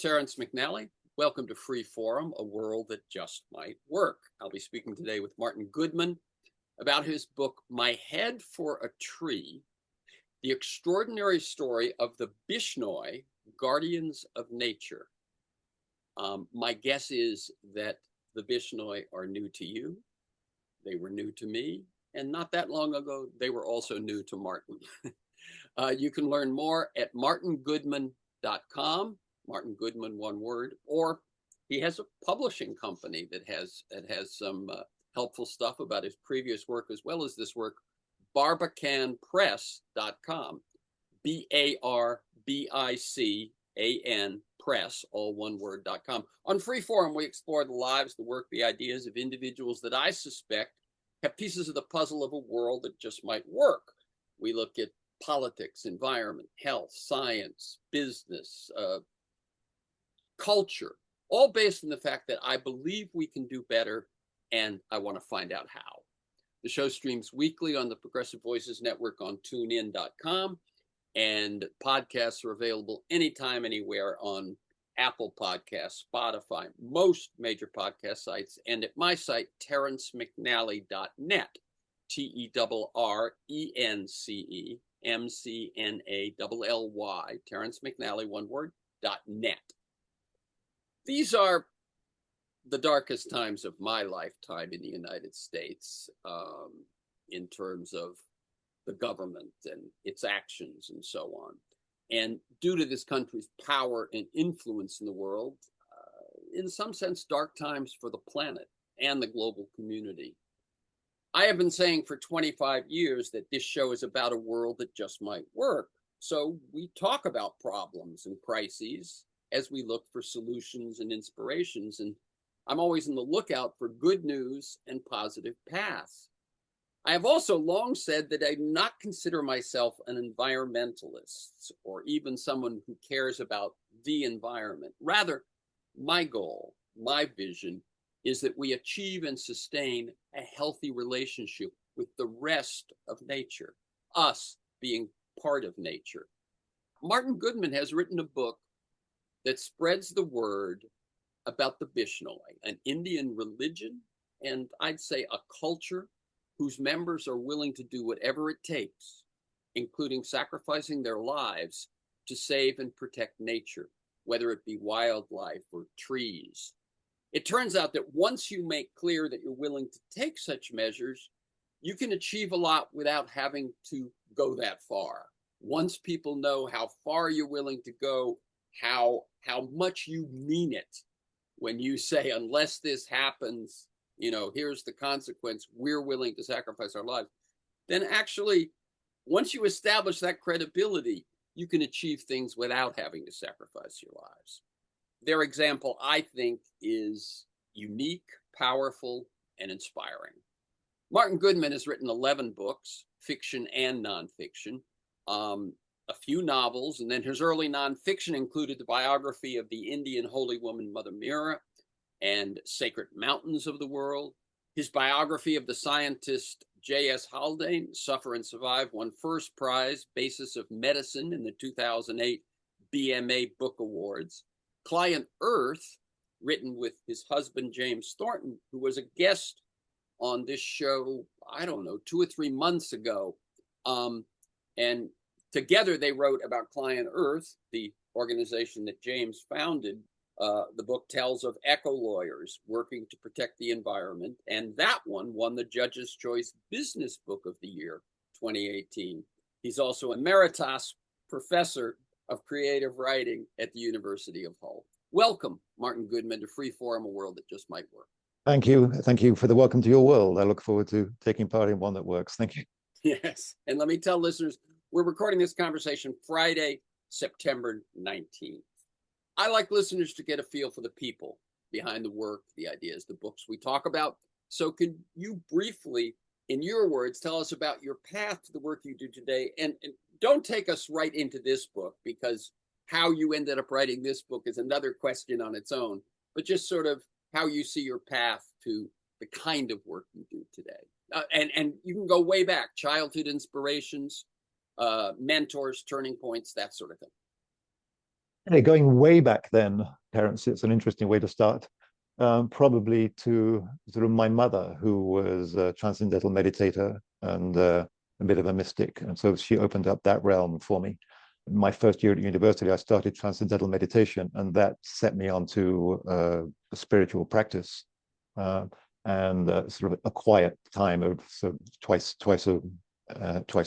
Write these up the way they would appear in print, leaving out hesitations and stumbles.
Terrence McNally. Welcome to Free Forum, a world that just might work. I'll be speaking today with Martin Goodman about his book, My Head for a Tree, the extraordinary story of the Bishnoi, guardians of nature. My guess is that the Bishnoi are new to you. They were new to me. And not that long ago, they were also new to Martin. You can learn more at martingoodman.com. Martin Goodman, one word, or he has a publishing company that has some helpful stuff about his previous work as well as this work, barbicanpress.com, BARBICAN press, all one word.com. On Free Forum, we explore the lives, the work, the ideas of individuals that I suspect have pieces of the puzzle of a world that just might work. We look at politics, environment, health, science, business, culture, all based on the fact that I believe we can do better, and I want to find out how. The show streams weekly on the Progressive Voices Network on tunein.com, and podcasts are available anytime, anywhere on Apple Podcasts, Spotify, most major podcast sites, and at my site, terrencemcnally.net, TERRENCEMCNALLY, Terrence McNally, one word, .net. These are the darkest times of my lifetime in the United States, in terms of the government and its actions and so on. And due to this country's power and influence in the world, in some sense, dark times for the planet and the global community. I have been saying for 25 years that this show is about a world that just might work. So we talk about problems and crises as we look for solutions and inspirations. And I'm always on the lookout for good news and positive paths. I have also long said that I do not consider myself an environmentalist or even someone who cares about the environment. Rather, my goal, my vision, is that we achieve and sustain a healthy relationship with the rest of nature, us being part of nature. Martin Goodman has written a book that spreads the word about the Bishnoi, an Indian religion, and I'd say a culture whose members are willing to do whatever it takes, including sacrificing their lives to save and protect nature, whether it be wildlife or trees. It turns out that once you make clear that you're willing to take such measures, you can achieve a lot without having to go that far. Once people know how far you're willing to go, how much you mean it when you say, unless this happens, here's the consequence, we're willing to sacrifice our lives, then actually, once you establish that credibility, you can achieve things without having to sacrifice your lives. Their example, I think, is unique, powerful, and inspiring. Martin Goodman has written 11 books, fiction and nonfiction, a few novels, and then his early nonfiction included the biography of the Indian holy woman Mother Meera and Sacred Mountains of the World. His biography of the scientist J.S. Haldane, Suffer and Survive, won first prize basis of medicine in the 2008 BMA Book Awards. Client Earth, written with his husband James Thornton, who was a guest on this show, 2 or 3 months ago, and together they wrote about Client Earth, the organization that James founded. The book tells of eco-lawyers working to protect the environment, and that one won the Judge's Choice Business Book of the Year, 2018. He's also emeritus professor of creative writing at the University of Hull. Welcome, Martin Goodman, to Free Forum, a world that just might work. Thank you. Thank you for the welcome to your world. I look forward to taking part in one that works. Thank you. Yes, and let me tell listeners, we're recording this conversation Friday, September 19th. I like listeners to get a feel for the people behind the work, the ideas, the books we talk about. So can you briefly, in your words, tell us about your path to the work you do today? And don't take us right into this book, because how you ended up writing this book is another question on its own, but just sort of how you see your path to the kind of work you do today. And you can go way back, childhood inspirations, mentors, turning points, that sort of thing. Okay, going way back then, Terence, it's an interesting way to start. Probably to sort of my mother, who was a transcendental meditator and a bit of a mystic. And so she opened up that realm for me. My first year at university, I started transcendental meditation, and that set me onto a spiritual practice and sort of a quiet time of so twice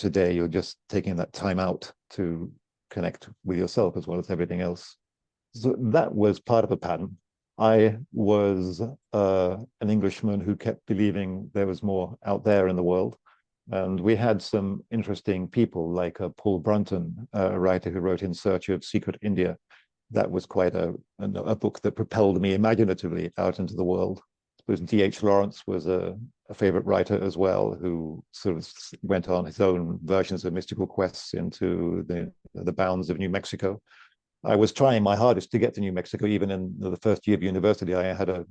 a day. You're just taking that time out to connect with yourself as well as everything else. So that was part of a pattern. I was an Englishman who kept believing there was more out there in the world. And we had some interesting people like Paul Brunton, a writer who wrote In Search of Secret India. That was quite a book that propelled me imaginatively out into the world. I suppose D.H. Lawrence was a favorite writer as well, who sort of went on his own versions of mystical quests into the bounds of New Mexico. I was trying my hardest to get to New Mexico. Even in the first year of university, I had a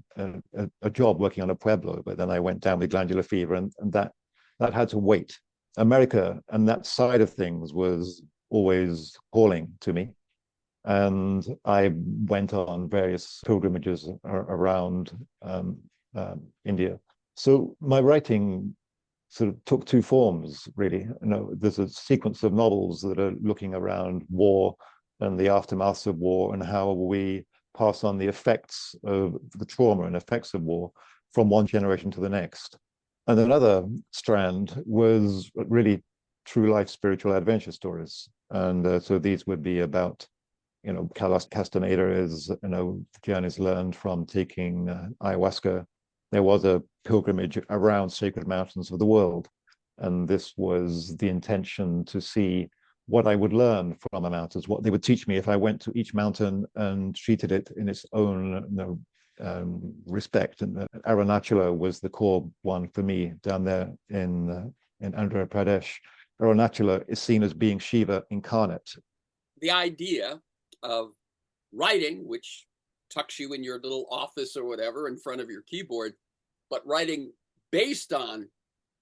job working on a pueblo, but then I went down with glandular fever, and that had to wait. America and that side of things was always calling to me. And I went on various pilgrimages around India. So my writing sort of took two forms, really. There's a sequence of novels that are looking around war and the aftermaths of war and how we pass on the effects of the trauma and effects of war from one generation to the next. And another strand was really true life spiritual adventure stories. And so these would be about, Carlos Castaneda's, journeys learned from taking ayahuasca. There was a pilgrimage around sacred mountains of the world. And this was the intention to see what I would learn from the mountains, what they would teach me if I went to each mountain and treated it in its own respect. And Arunachala was the core one for me down there in Andhra Pradesh. Arunachala is seen as being Shiva incarnate. The idea of writing, which tucks you in your little office or whatever in front of your keyboard, but writing based on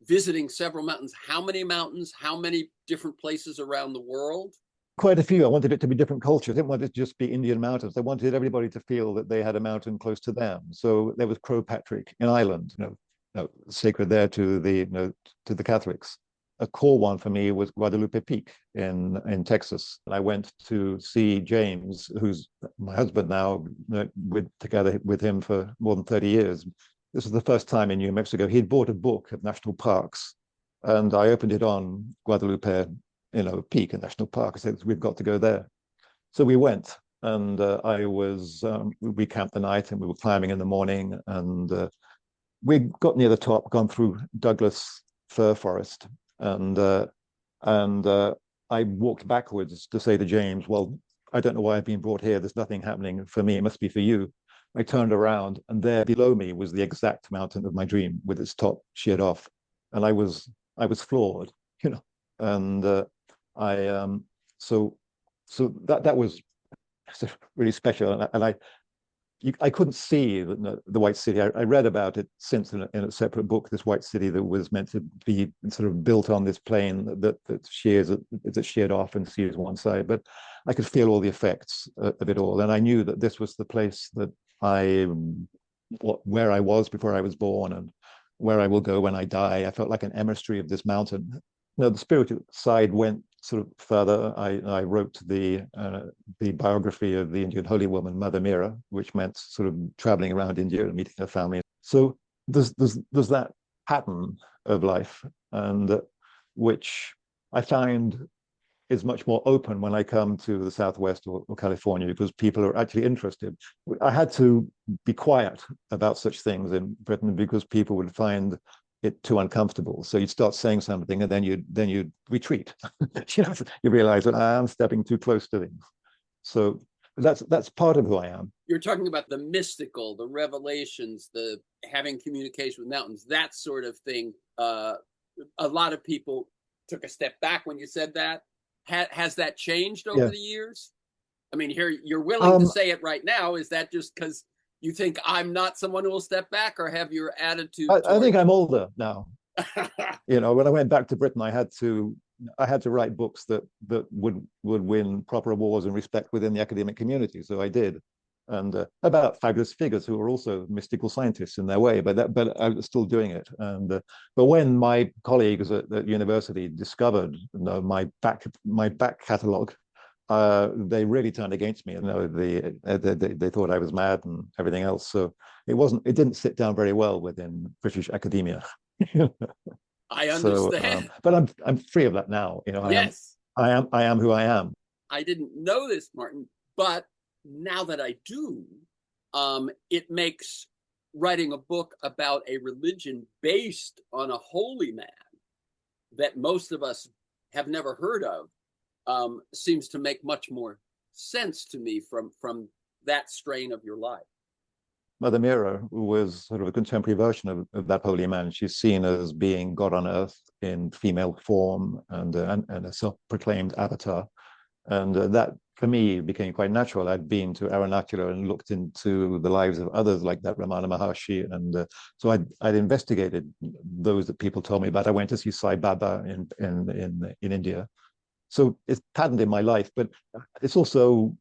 visiting several mountains. How many mountains? How many different places around the world? Quite a few. I wanted it to be different cultures. I didn't want it to just be Indian mountains. I wanted everybody to feel that they had a mountain close to them. So there was Croagh Patrick in Ireland, sacred there to the Catholics. A core one for me was Guadalupe Peak in Texas. And I went to see James, who's my husband now, together with him for more than 30 years. This was the first time in New Mexico. He'd bought a book of national parks, and I opened it on Guadalupe, Peak and National Park. I said, we've got to go there. So we went, and we camped the night, and we were climbing in the morning, and we got near the top, gone through Douglas fir forest, and I walked backwards to say to James, well, I don't know why I've been brought here. There's nothing happening for me. It must be for you. I turned around, and there below me was the exact mountain of my dream with its top sheared off. And I was floored, and so that was really special. And I couldn't see the White City. I read about it since in a separate book, this White City that was meant to be sort of built on this plain that sheared off and sees one side. But I could feel all the effects of it all. And I knew that this was the place that where I was before I was born and where I will go when I die. I felt like an emissary of this mountain. The spiritual side went sort of further. I wrote the biography of the Indian holy woman, Mother Meera, which meant sort of traveling around India and meeting her family. So there's that pattern of life, and which I find is much more open when I come to the Southwest or California, because people are actually interested. I had to be quiet about such things in Britain because people would find it too uncomfortable. So you'd start saying something, and then you'd retreat. You realize that I'm stepping too close to things. So that's part of who I am. You're talking about the mystical, the revelations, the having communication with mountains, that sort of thing. A lot of people took a step back when you said that. Has that changed over the years? I mean, here you're willing to say it right now. Is that just because you think I'm not someone who will step back, or have your attitude? I think I'm older now. When I went back to Britain, I had to I had to write books that would win proper awards and respect within the academic community. So I did, and about fabulous figures who were also mystical scientists in their way, but I was still doing it. And but when my colleagues at university discovered, my back catalogue, they really turned against me. They thought I was mad and everything else. So it didn't sit down very well within British academia. I So, understand. but I'm free of that now. Yes. I am who I am. I didn't know this, Martin, but now that I do, it makes writing a book about a religion based on a holy man that most of us have never heard of seems to make much more sense to me from that strain of your life. Mother Mira was sort of a contemporary version of that holy man. She's seen as being God on earth in female form and a self-proclaimed avatar. And that, for me, became quite natural. I'd been to Aranacula and looked into the lives of others like that, Ramana Maharshi. And so I'd investigated those that people told me about. I went to see Sai Baba in India. So it's patterned in my life, but it's also,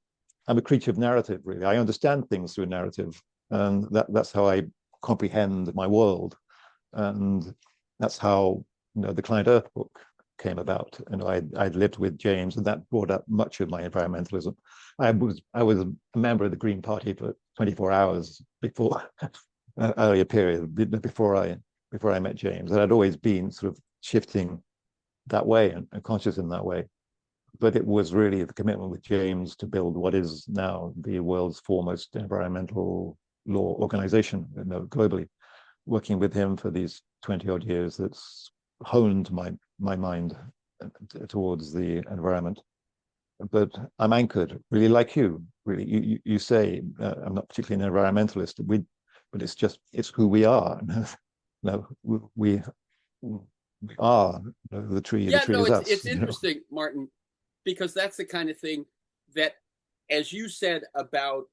I'm a creature of narrative, really. I understand things through narrative. And that's how I comprehend my world. And that's how, the Client Earth book came about. I'd lived with James, and that brought up much of my environmentalism. I was a member of the Green Party for 24 hours before earlier period, before I met James. And I'd always been sort of shifting that way and conscious in that way. But it was really the commitment with James to build what is now the world's foremost environmental law organization, globally. Working with him for these 20 odd years, that's honed my mind towards the environment. But I'm anchored, really, like you. Really, you say I'm not particularly an environmentalist. But it's who we are. No, we are the tree. Yeah, The tree no, is us. it's interesting, Martin, because that's the kind of thing that, as you said about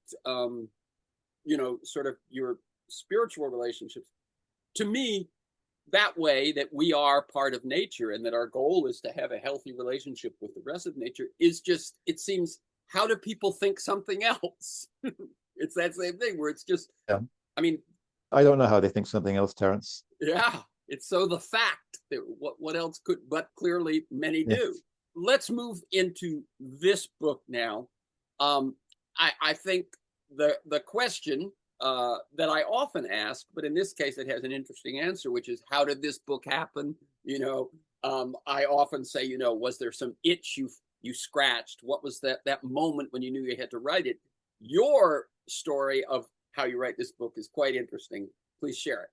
sort of your spiritual relationships, to me, that way that we are part of nature and that our goal is to have a healthy relationship with the rest of nature is just, it seems, how do people think something else? It's that same thing where it's just, yeah. I mean, I don't know how they think something else, Terence. yeah, it's so the fact that what else could, but clearly many do. Let's move into this book now. I think the question that I often ask, but in this case it has an interesting answer, which is, how did this book happen? I often say, was there some itch you scratched? What was that moment when you knew you had to write it? Your story of how you write this book is quite interesting. Please share it.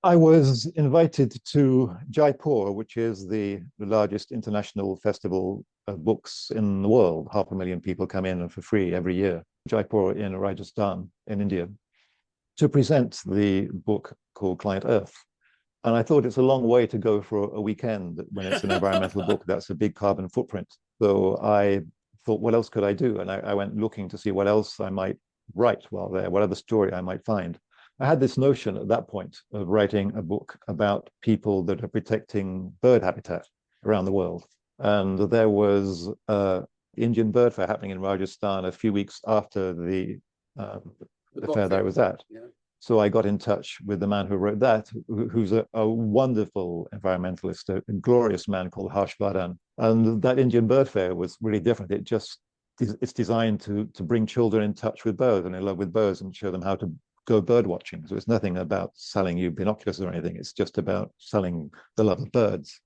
I was invited to Jaipur, which is the largest international festival of books in the world. 500,000 people come in for free every year. Jaipur in Rajasthan in India, to present the book called Client Earth. And I thought it's a long way to go for a weekend when it's an environmental book. That's a big carbon footprint. So I thought, what else could I do? And I went looking to see what else I might write while there, what other story I might find. I had this notion at that point of writing a book about people that are protecting bird habitat around the world. And there was Indian bird fair happening in Rajasthan a few weeks after the fair that I was at. Yeah. So I got in touch with the man who wrote that, who's a wonderful environmentalist, a glorious man called Harsh Vardhan. And that Indian bird fair was really different. It's designed to bring children in touch with birds and in love with birds and show them how to go bird watching. So it's nothing about selling you binoculars or anything. It's just about selling the love of birds.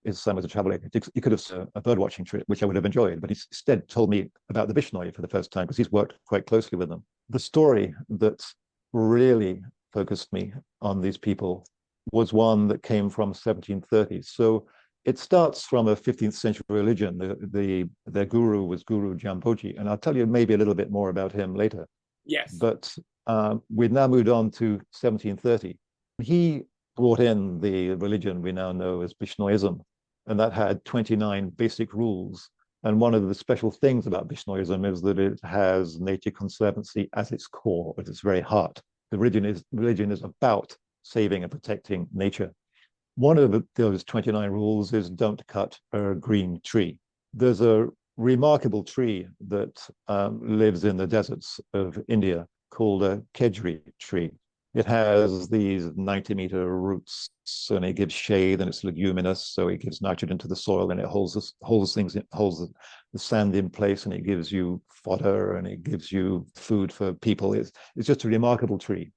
It's so much a travel agent. He could have said a bird watching trip, which I would have enjoyed, but he instead told me about the Bishnoi for the first time because he's worked quite closely with them. The story that really focused me on these people was one that came from 1730s. So it starts from a 15th century religion. Their guru was Guru Jampoji, and I'll tell you maybe a little bit more about him later. Yes. But we've now moved on to 1730. He brought in the religion we now know as Bishnoism, and that had 29 basic rules. And one of the special things about Bishnoism is that it has nature conservancy as its core, at its very heart. The religion is about saving and protecting nature. One of those 29 rules is don't cut a green tree. There's a remarkable tree that lives in the deserts of India called a kedri tree. It has these 90-meter roots, and it gives shade, and it's leguminous, so it gives nitrogen to the soil, and it holds the sand in place, and it gives you fodder, and it gives you food for people. It's just a remarkable tree.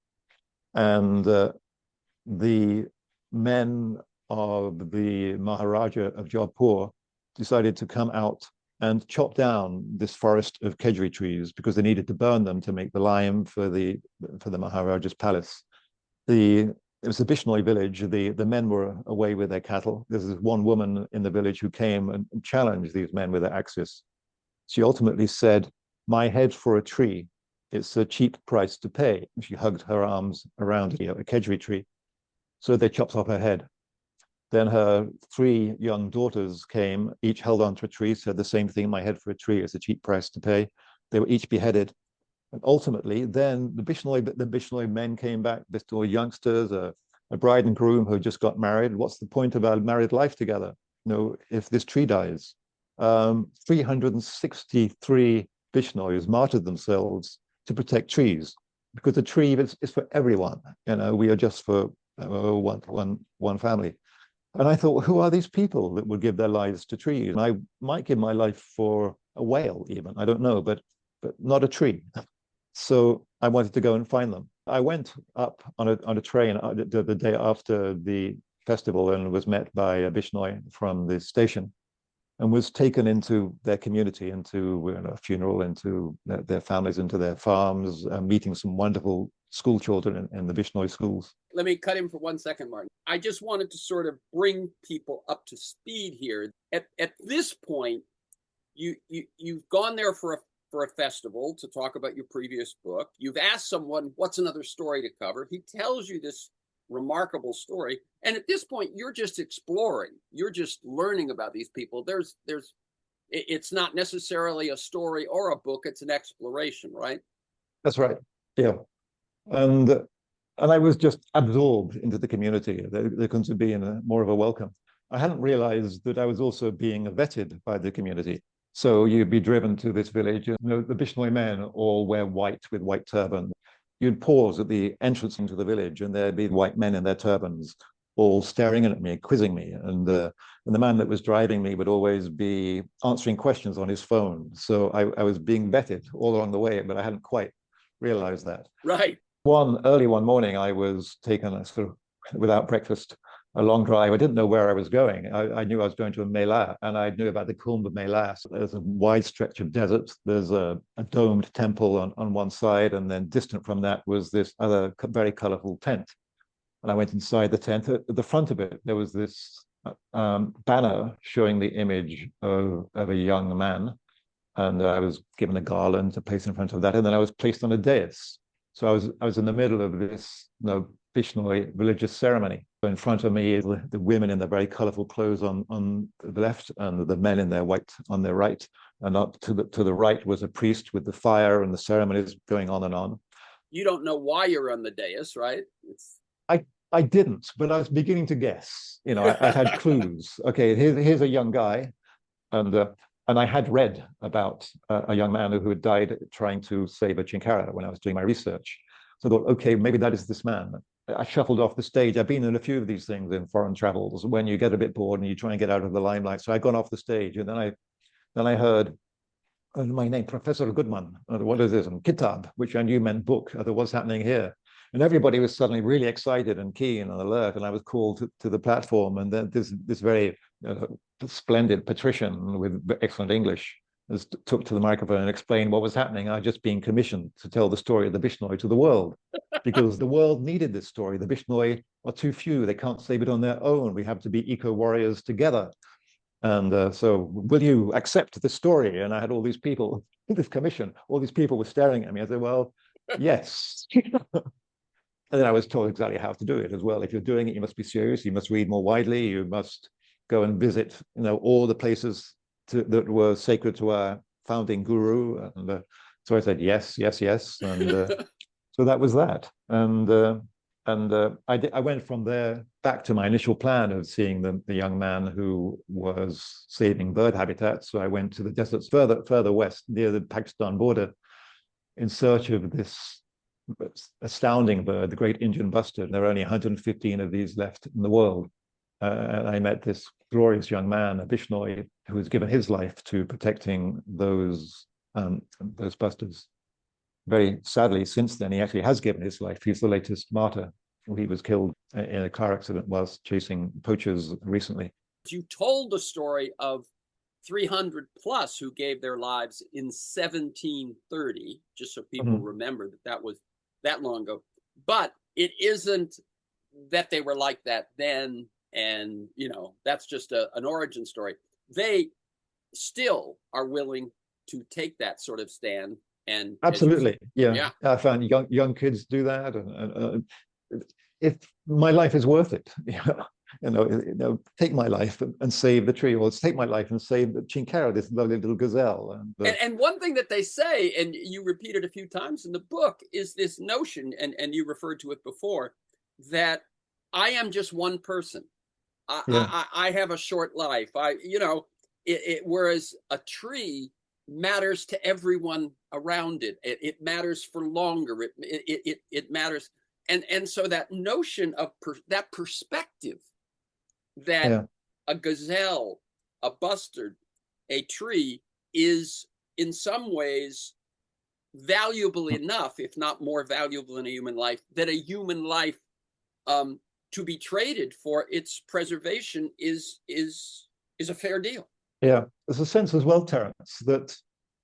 And the men of the Maharaja of Jaipur decided to come out and chop down this forest of kedri trees because they needed to burn them to make the lime for the Maharaja's palace. It was a Bishnoi village. The men were away with their cattle. There's this one woman in the village who came and challenged these men with their axes. She ultimately said, "My head for a tree. It's a cheap price to pay." She hugged her arms around a kedri tree. So they chopped off her head. Then her 3 young daughters came, each held onto a tree, said the same thing: "My head for a tree is a cheap price to pay." They were each beheaded. And ultimately, then the Bishnoi men came back, Bishnoi youngsters, a bride and groom who just got married. What's the point of our married life together? If this tree dies. 363 Bishnois martyred themselves to protect trees, because the tree is for everyone. We are just for one family. And I thought, who are these people that would give their lives to trees? And I might give my life for a whale, even. I don't know, but not a tree. So I wanted to go and find them. I went up on a train the day after the festival and was met by a Bishnoi from the station and was taken into their community, into a funeral, into their families, into their farms, meeting some wonderful school children in the Bishnoi schools. Let me cut in for 1 second, Martin. I just wanted to sort of bring people up to speed here. At this point, you've gone there for a festival to talk about your previous book. You've asked someone, what's another story to cover? He tells you this remarkable story. And at this point, you're just exploring. You're just learning about these people. It's not necessarily a story or a book. It's an exploration, right? That's right. Yeah. And I was just absorbed into the community. There couldn't be more of a welcome. I hadn't realized that I was also being vetted by the community. So you'd be driven to this village, the Bishnoi men all wear white with white turbans. You'd pause at the entrance into the village, and there'd be white men in their turbans, all staring at me, quizzing me. And the man that was driving me would always be answering questions on his phone. So I was being vetted all along the way, but I hadn't quite realized that. Right. Early one morning, I was taken without breakfast, a long drive. I didn't know where I was going. I knew I was going to a Mela, and I knew about the Kumbh Mela. So there's a wide stretch of desert. There's a domed temple on one side, and then distant from that was this other very colorful tent. And I went inside the tent. At the front of it, there was this banner showing the image of a young man. And I was given a garland to place in front of that. And then I was placed on a dais. So I was in the middle of this Bishnoi religious ceremony. So in front of me, the women in their very colorful clothes on the left, and the men in their white on their right. And up to the right was a priest with the fire, and the ceremonies going on and on. You don't know why you're on the dais, right? I didn't, but I was beginning to guess. I had clues. Okay, here's a young guy, and I had read about a young man who had died trying to save a chinkara when I was doing my research. So I thought, okay, maybe that is this man. I shuffled off the stage. I've been in a few of these things in foreign travels when you get a bit bored and you try and get out of the limelight. So I'd gone off the stage, and then I heard my name, Professor Goodman. What is this? And Kitab, which I knew meant book. What's happening here? And everybody was suddenly really excited and keen and alert. And I was called to the platform, and then this very splendid patrician with excellent English took to the microphone and explained what was happening. I'd just been commissioned to tell the story of the Bishnoi to the world, because the world needed this story. The Bishnoi are too few. They can't save it on their own. We have to be eco-warriors together. And so will you accept the story? And I had all these people, this commission, all these people were staring at me. I said, well, yes. And then I was told exactly how to do it as well. If you're doing it, you must be serious. You must read more widely. You must go and visit, all the places that were sacred to our founding guru. And so I said, yes, yes, yes. And so that was that. And I went from there back to my initial plan of seeing the young man who was saving bird habitats. So I went to the deserts further west, near the Pakistan border, in search of this astounding bird, the great Indian bustard. There are only 115 of these left in the world. And I met this glorious young man, a Bishnoi, who has given his life to protecting those bustards. Very sadly, since then, he actually has given his life. He's the latest martyr. He was killed in a car accident whilst chasing poachers recently. You told the story of 300 plus who gave their lives in 1730, just so people remember that was that long ago. But it isn't that they were like that then, and that's just an origin story. They still are willing to take that sort of stand. And absolutely, yeah. I found young kids do that, and if my life is worth it, take my life and save the tree, or take my life and save the chinkara, this lovely little gazelle. And one thing that they say, and you repeat it a few times in the book, is this notion, and you referred to it before, that I am just one person. I have a short life. Whereas a tree matters to everyone around it. It matters for longer. It matters. And so that notion of that perspective that a gazelle, a bustard, a tree is in some ways valuable enough, if not more valuable than a human life, that a human life to be traded for its preservation is a fair deal. Yeah, there's a sense as well, Terence, that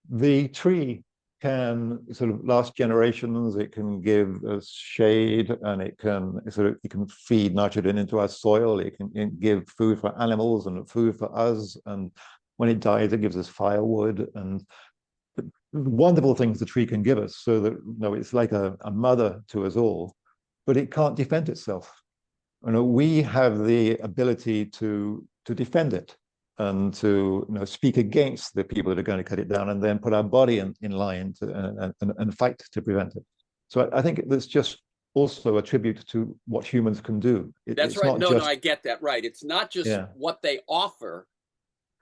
the tree can sort of last generations. It can give us shade, and it can feed nitrogen into our soil. It can give food for animals and food for us. And when it dies, it gives us firewood and wonderful things the tree can give us. So that it's like a mother to us all, but it can't defend itself. We have the ability to defend it, and to speak against the people that are going to cut it down, and then put our body in line and fight to prevent it. So I think that's just also a tribute to what humans can do. That's right. No, I get that. Right. It's not just what they offer,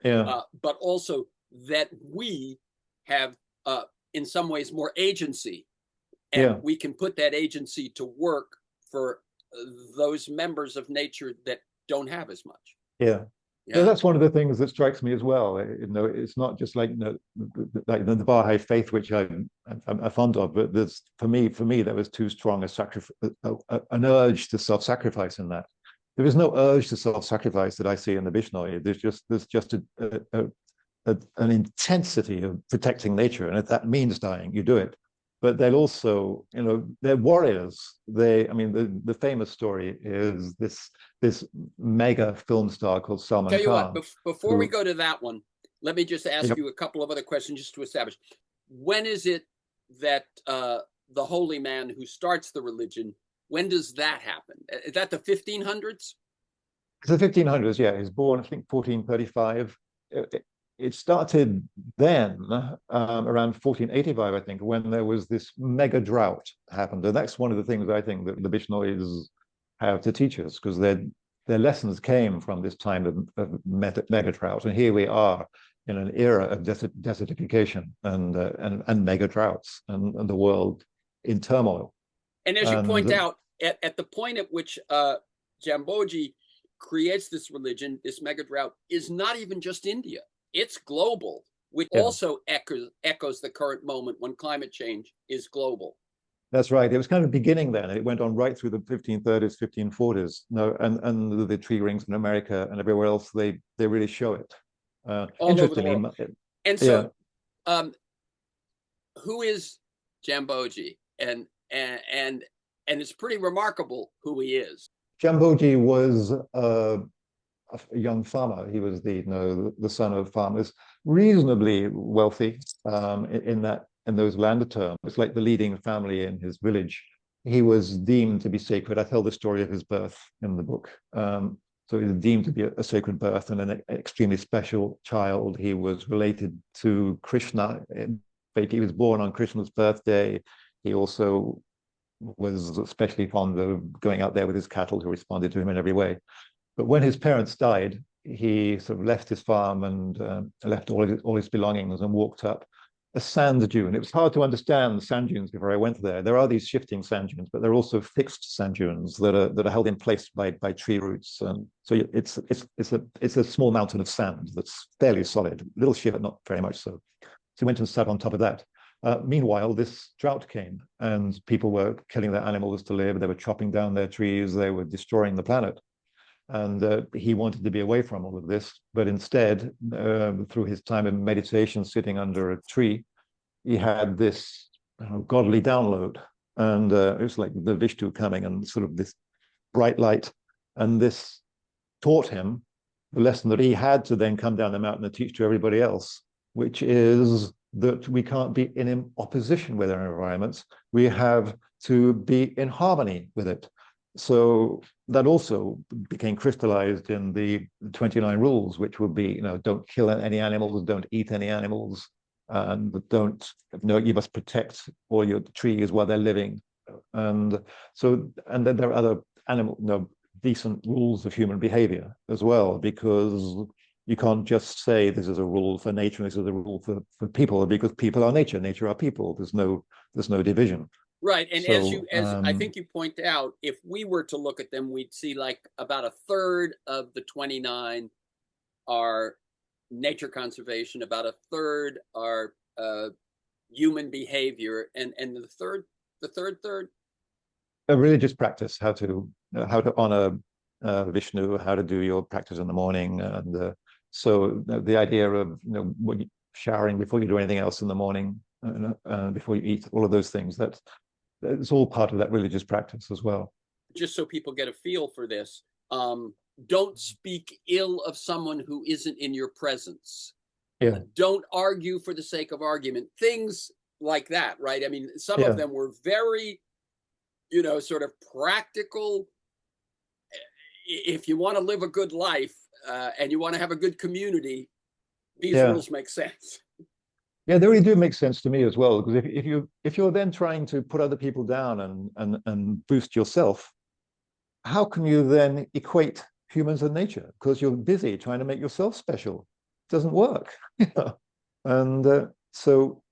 but also that we have, in some ways, more agency, and we can put that agency to work for those members of nature that don't have as much. Yeah, that's one of the things that strikes me as well. It's not just like the Baha'i faith, which I'm fond of, but there's for me there was too strong an urge to self-sacrifice in that. There is no urge to self-sacrifice that I see in the Bishnoi. There's just an intensity of protecting nature, and if that means dying, you do it. But they'll also, they're warriors. The famous story is this mega film star called Salman Khan. Tell you what, before we go to that one, let me just ask you a couple of other questions just to establish. When is it that the holy man who starts the religion, when does that happen? Is that the 1500s? It's the 1500s, yeah. He's born, I think, 1435. It started then, around 1485, I think, when there was this mega drought happened. And that's one of the things I think that the Bishnois have to teach us, because their lessons came from this time of mega drought. And here we are in an era of desertification and mega droughts, and the world in turmoil. And as you point out, at the point at which Jamboji creates this religion, this mega drought is not even just India. It's global, which also echoes the current moment when climate change is global. That's right. It was kind of beginning then. It went on right through the 1530s, 1540s. And the tree rings in America and everywhere else, they really show it. Interestingly. And so, who is Jamboji? And it's pretty remarkable who he is. Jamboji was a young farmer. He was the son of farmers, reasonably wealthy in those landed terms. It's like the leading family in his village. He was deemed to be sacred. I tell the story of his birth in the book. So he was deemed to be a sacred birth and an extremely special child. He was related to Krishna. In fact, he was born on Krishna's birthday. He also was especially fond of going out there with his cattle, who responded to him in every way. But when his parents died, he sort of left his farm and left all his belongings and walked up a sand dune. It was hard to understand the sand dunes before I went there. There are these shifting sand dunes, but there are also fixed sand dunes that are held in place by tree roots. And so it's a small mountain of sand that's fairly solid, a little sheer, but not very much so. So he went and sat on top of that. Meanwhile, this drought came, and people were killing their animals to live. They were chopping down their trees. They were destroying the planet. And he wanted to be away from all of this, but instead, through his time of meditation, sitting under a tree, he had this godly download, and it was like the Vishnu coming, and sort of this bright light, and this taught him the lesson that he had to then come down the mountain and teach to everybody else, which is that we can't be in opposition with our environments. We have to be in harmony with it. So that also became crystallized in the 29 rules, which would be, don't kill any animals, don't eat any animals, and you must protect all your trees while they're living. And then there are other decent rules of human behavior as well, because you can't just say this is a rule for nature and this is a rule for people, because people are nature, nature are people. There's no division. Right. And so, as I think you point out, if we were to look at them, we'd see like about a third of the 29 are nature conservation, about a third are human behavior, and the third a religious practice, how to honor Vishnu, how to do your practice in the morning, and so the idea of showering before you do anything else in the morning, before you eat, all of those things, it's all part of that religious practice as well. Just so people get a feel for this, don't speak ill of someone who isn't in your presence. Yeah. Don't argue for the sake of argument. Things like that, right? I mean, some of them were very, sort of practical. If you want to live a good life and you want to have a good community, these rules make sense. Yeah, they really do make sense to me as well, because if you're then trying to put other people down and boost yourself, how can you then equate humans and nature? Because you're busy trying to make yourself special. It doesn't work. And so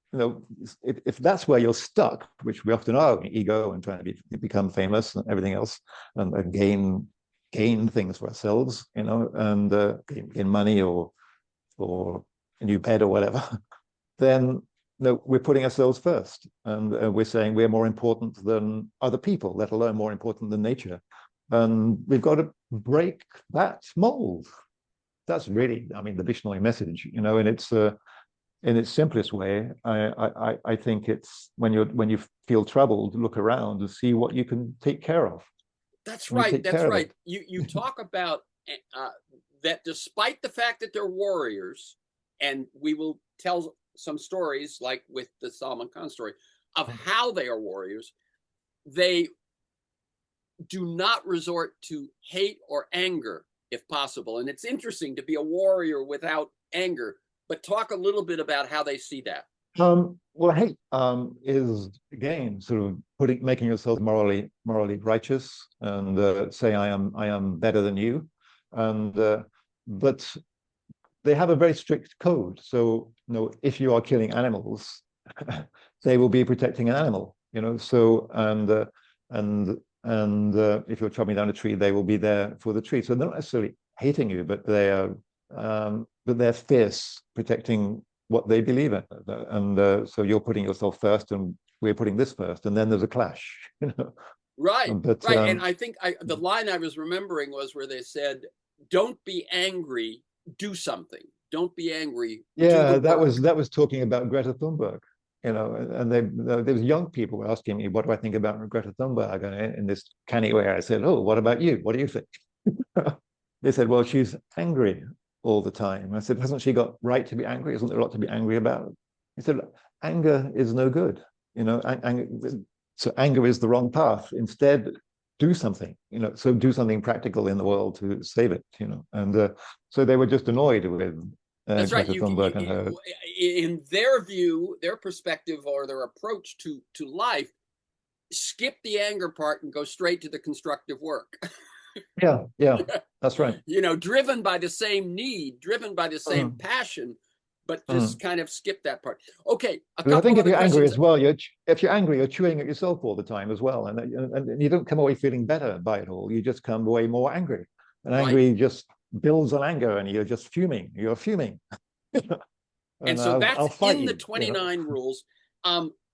if that's where you're stuck, which we often are, ego and trying to become famous and everything else, and gain things for ourselves, and gain money or a new bed or whatever. Then we're putting ourselves first, and we're saying we're more important than other people, let alone more important than nature. And we've got to break that mold. That's really, the Bishnoi message, in its simplest way. I think it's when you feel troubled, look around and see what you can take care of. That's right. That's right. You talk about that despite the fact that they're warriors, and we will tell some stories like with the Salman Khan story of how they are warriors, they do not resort to hate or anger if possible. And it's interesting to be a warrior without anger, but talk a little bit about how they see that. Well, hate is again sort of making yourself morally righteous and say I am better than you, and but they have a very strict code. So if you are killing animals, they will be protecting an animal. So and if you're chopping down a tree, they will be there for the tree. So they're not necessarily hating you, but they're fierce, protecting what they believe in. And so you're putting yourself first, and we're putting this first, and then there's a clash. Right. And I think the line I was remembering was where they said, "Don't be angry, do something. Don't be angry." Yeah, that was talking about Greta Thunberg. And there was young people were asking me, what do I think about Greta Thunberg? And in this canny way, I said, oh, what about you? What do you think? They said, well, she's angry all the time. I said, hasn't she got right to be angry? Isn't there a lot to be angry about? He said, anger is no good. So anger is the wrong path. Instead, do something. So do something practical in the world to save it. And so they were just annoyed with That's right. Greta Thunberg and her. In their view, their perspective, or their approach to life, skip the anger part and go straight to the constructive work. Yeah, yeah, that's right. Driven by the same need, driven by the same Mm, passion, but just mm. kind of skip that part. Okay, a But I couple think of if other you're angry questions. as well, if you're angry, you're chewing at yourself all the time as well, and you don't come away feeling better by it all. You just come away more angry, and Right. angry just builds on anger, and you're just fuming. You're fuming, And and so I'll that's fight in the you. 29 rules.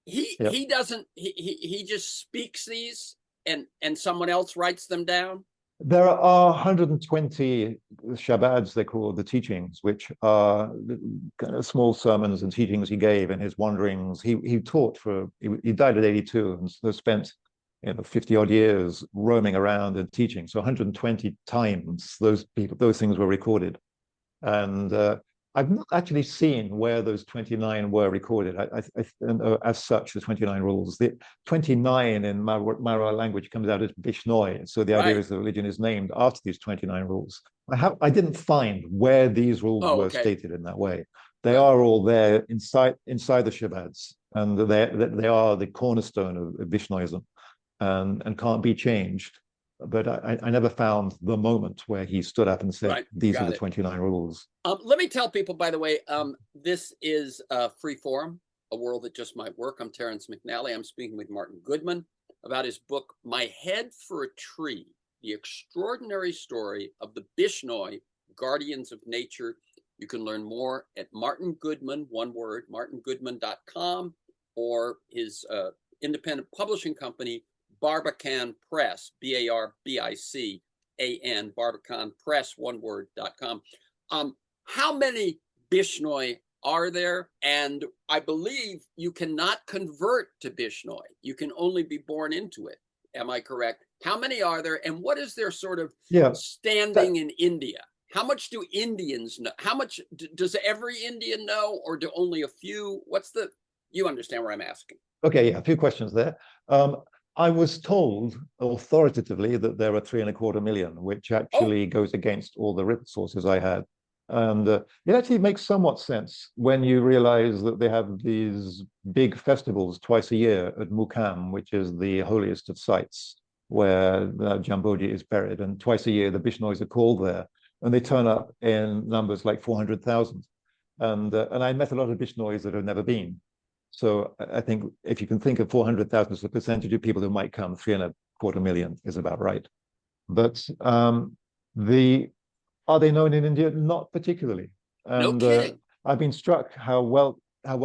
He Yeah. he doesn't he just speaks these and someone else writes them down. There are 120 Shabads, they call the teachings, which are kind of small sermons and teachings he gave in his wanderings. He taught he died at 82 and so spent 50 odd years roaming around and teaching. So 120 times those things were recorded. And I've not actually seen where those 29 were recorded. As such, the 29 rules. The 29 in Mara language comes out as Bishnoi. So the idea Right. is the religion is named after these 29 rules. I didn't find where these rules Oh, were okay. stated in that way. They Good. are all there inside the Shabads, and they are the cornerstone of Bishnoism, and can't be changed. But I never found the moment where he stood up and said, Right. "These are Got the it. 29 rules." Let me tell people, by the way, this is Free Forum, a world that just might work. I'm Terrence McNally. I'm speaking with Martin Goodman about his book, My Head for a Tree, The Extraordinary Story of the Bishnoi, Guardians of Nature. You can learn more at Martin Goodman, one word, martingoodman.com, or his independent publishing company, Barbican Press, Barbican, Barbican Press, one word.com. How many Bishnoi are there? And I believe you cannot convert to Bishnoi. You can only be born into it. Am I correct? How many are there? And what is their sort of Yeah, that, standing in India? How much do Indians know? How much does every Indian know, or do only a few? You understand where I'm asking? okay, yeah, a few questions there. I was told authoritatively that there are 3.25 million, which Oh, actually goes against all the written sources I had. And it actually makes somewhat sense when you realize that they have these big festivals twice a year at Mukam, which is the holiest of sites where Jamboji is buried. And twice a year, the Bishnois are called there. And they turn up in numbers like 400,000. And I met a lot of Bishnois that have never been. So I think if you can think of 400,000 as a percentage of people who might come, 3.25 million is about right. But the are they known in India? Not particularly. no And kidding. I've been struck how well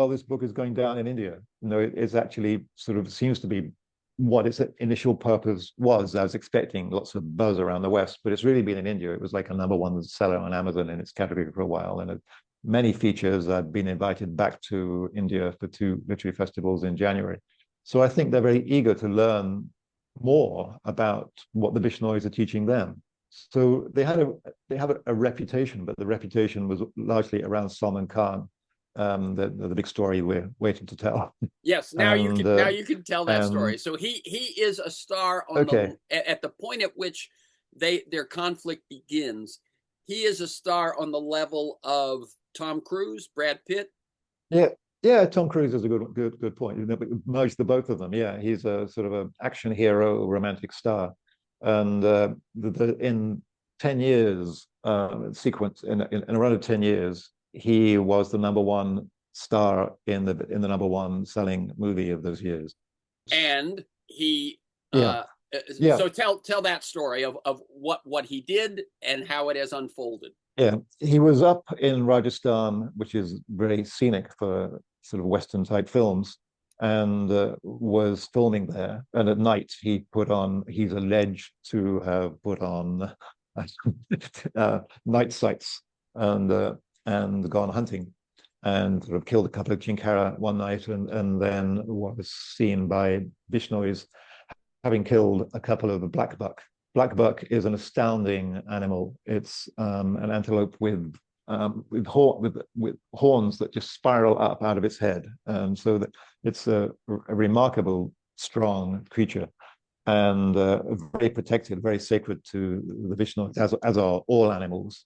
this book is going down in India. It's actually sort of seems to be what its initial purpose was. I was expecting lots of buzz around the West, but it's really been in India. It was like a #1 seller on Amazon in its category for a while, and many features. I've been invited back to India for 2 literary festivals in January. So I think they're very eager to learn more about what the Bishnois are teaching them. So they have a reputation, but the reputation was largely around Salman Khan, the big story we're waiting to tell. Yes, And now you can tell that and story. So he is a star on okay, the at the point at which their conflict begins. He is a star on the level of Tom Cruise, Brad Pitt. yeah, yeah. Tom Cruise is a good point. Merge the both of them. Yeah, he's a sort of an action hero, romantic star, and in 10 years sequence in around 10 years, he was the #1 star in the #1 selling movie of those years. And he Yeah, yeah, so tell that story of what he did and how it has unfolded. yeah. He was up in Rajasthan, which is very scenic for sort of Western type films, and was filming there. And at night, he's alleged to have put on night sights and and gone hunting and sort of killed a couple of chinkara one night, and then was seen by Bishnois having killed a couple of the black buck. Black buck is an astounding animal. It's an antelope with horns that just spiral up out of its head, so that it's a remarkable, strong creature, and very protected, very sacred to the Bishnois, as are all animals.